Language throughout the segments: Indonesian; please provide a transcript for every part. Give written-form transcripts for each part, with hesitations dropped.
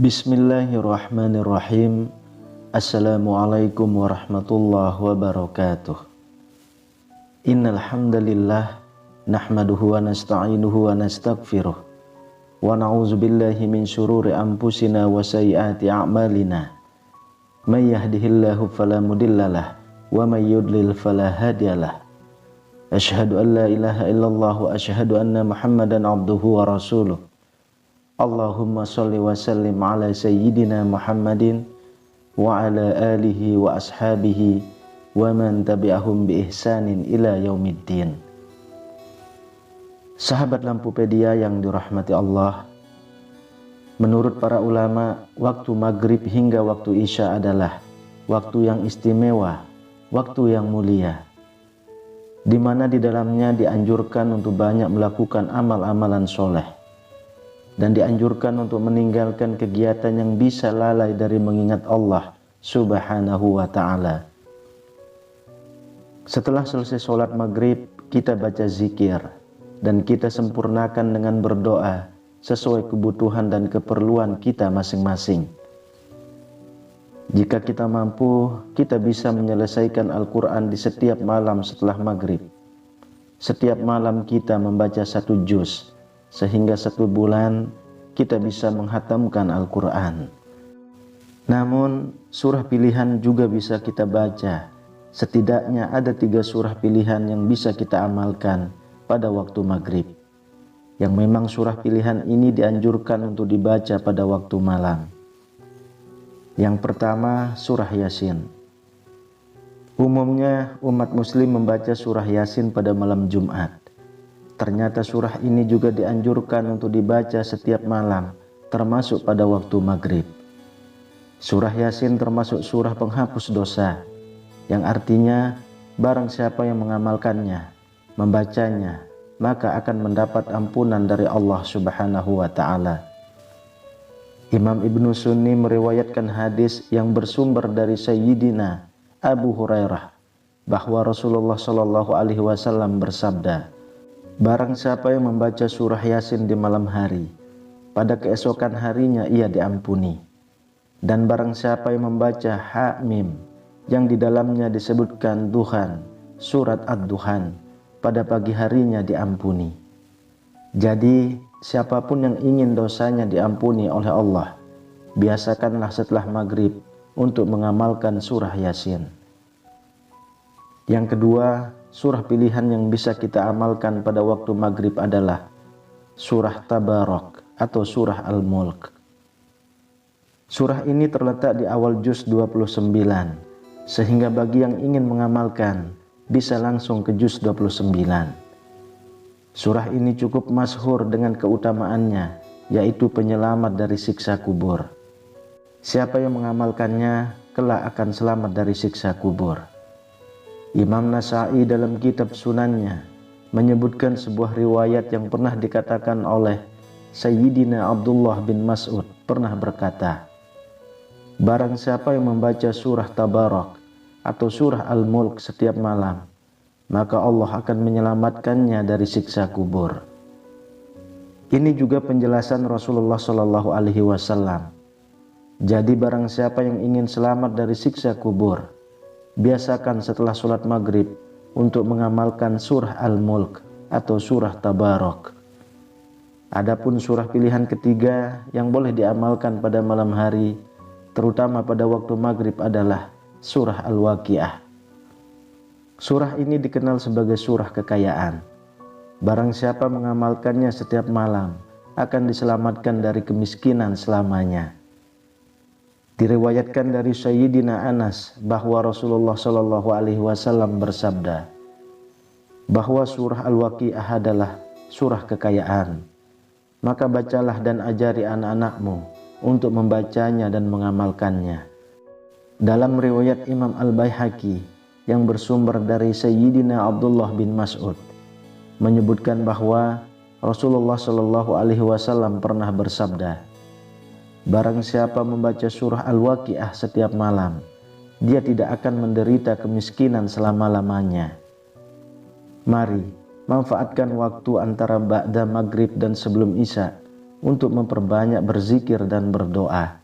Bismillahirrahmanirrahim. Assalamualaikum warahmatullahi wabarakatuh. Innal hamdalillah nahmaduhu wa nasta'inuhu wa nastaghfiruh wa na'udzu billahi min syururi anfusina wa sayyiati a'malina. May yahdihillahu fala mudhillalah wa may yudlil fala hadiyalah. Asyhadu an la ilaha illallah wa asyhadu anna Muhammadan abduhu wa rasuluh. Allahumma sholli wa sallim ala sayyidina Muhammadin wa ala alihi wa ashabihi wa man tabi'ahum bi ihsanin ila yaumiddin. Sahabat Lampupedia yang dirahmati Allah, menurut para ulama, waktu maghrib hingga waktu isya adalah waktu yang istimewa, waktu yang mulia, di mana di dalamnya dianjurkan untuk banyak melakukan amal-amalan soleh, dan dianjurkan untuk meninggalkan kegiatan yang bisa lalai dari mengingat Allah Subhanahu wa ta'ala. Setelah selesai sholat maghrib, kita baca zikir, dan kita sempurnakan dengan berdoa sesuai kebutuhan dan keperluan kita masing-masing. Jika kita mampu, kita bisa menyelesaikan Al-Quran di setiap malam setelah maghrib. Setiap malam kita membaca 1 juz, sehingga 1 bulan kita bisa menghatamkan Al-Quran. Namun surah pilihan juga bisa kita baca. Setidaknya ada 3 surah pilihan yang bisa kita amalkan pada waktu maghrib, yang memang surah pilihan ini dianjurkan untuk dibaca pada waktu malam. Yang pertama, surah Yasin. Umumnya umat muslim membaca surah Yasin pada malam Jumat. Ternyata surah ini juga dianjurkan untuk dibaca setiap malam, termasuk pada waktu maghrib. Surah Yasin termasuk surah penghapus dosa, yang artinya barang siapa yang mengamalkannya, membacanya, maka akan mendapat ampunan dari Allah Subhanahu wa ta'ala. Imam Ibnu Sunni meriwayatkan hadis yang bersumber dari Sayyidina Abu Hurairah, bahwa Rasulullah SAW bersabda, barang siapa yang membaca surah Yasin di malam hari, pada keesokan harinya ia diampuni. Dan barang siapa yang membaca Hamim, yang di dalamnya disebutkan Duhan, surat Ad-Duhan, pada pagi harinya diampuni. Jadi siapapun yang ingin dosanya diampuni oleh Allah, biasakanlah setelah maghrib untuk mengamalkan surah Yasin. Yang kedua, surah pilihan yang bisa kita amalkan pada waktu maghrib adalah surah Tabarak atau surah Al-Mulk. Surah ini terletak di awal juz 29, sehingga bagi yang ingin mengamalkan bisa langsung ke juz 29. Surah ini cukup masyhur dengan keutamaannya, yaitu penyelamat dari siksa kubur. Siapa yang mengamalkannya kelak akan selamat dari siksa kubur. Imam Nasa'i dalam kitab Sunannya menyebutkan sebuah riwayat yang pernah dikatakan oleh Sayyidina Abdullah bin Mas'ud pernah berkata, barang siapa yang membaca surah Tabarak atau surah Al-Mulk setiap malam, maka Allah akan menyelamatkannya dari siksa kubur. Ini juga penjelasan Rasulullah SAW. Jadi barang siapa yang ingin selamat dari siksa kubur, biasakan setelah sholat maghrib untuk mengamalkan surah Al-Mulk atau surah Tabarak. Adapun surah pilihan ketiga yang boleh diamalkan pada malam hari, terutama pada waktu maghrib, adalah surah Al-Waqiah. Surah ini dikenal sebagai surah kekayaan. Barang siapa mengamalkannya setiap malam akan diselamatkan dari kemiskinan selamanya. Diriwayatkan dari Sayyidina Anas bahwa Rasulullah SAW bersabda, bahwa surah Al-Waqiah adalah surah kekayaan. Maka bacalah dan ajari anak-anakmu untuk membacanya dan mengamalkannya. Dalam riwayat Imam Al-Baihaqi yang bersumber dari Sayyidina Abdullah bin Mas'ud menyebutkan bahwa Rasulullah SAW pernah bersabda, barang siapa membaca surah Al-Waqiah setiap malam, dia tidak akan menderita kemiskinan selama-lamanya. Mari manfaatkan waktu antara ba'da maghrib dan sebelum isya untuk memperbanyak berzikir dan berdoa.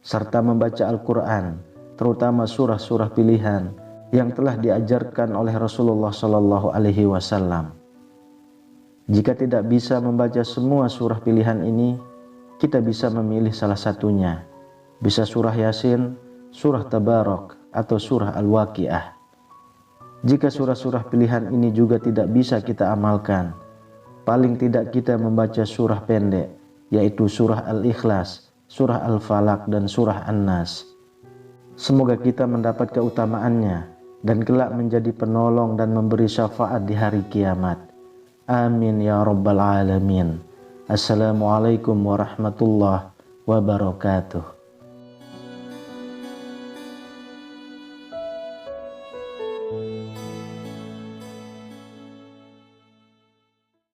serta membaca Al-Quran, terutama surah-surah pilihan yang telah diajarkan oleh Rasulullah Shallallahu Alaihi Wasallam. Jika tidak bisa membaca semua surah pilihan ini, kita bisa memilih salah satunya. Bisa surah Yasin, surah Tabarok, atau surah Al-Waqiah. Jika surah-surah pilihan ini juga tidak bisa kita amalkan, paling tidak kita membaca surah pendek, yaitu surah Al-Ikhlas, surah Al-Falaq, dan surah An-Nas. Semoga kita mendapat keutamaannya dan kelak menjadi penolong dan memberi syafaat di hari kiamat. Amin ya rabbal alamin. Assalamualaikum warahmatullahi wabarakatuh.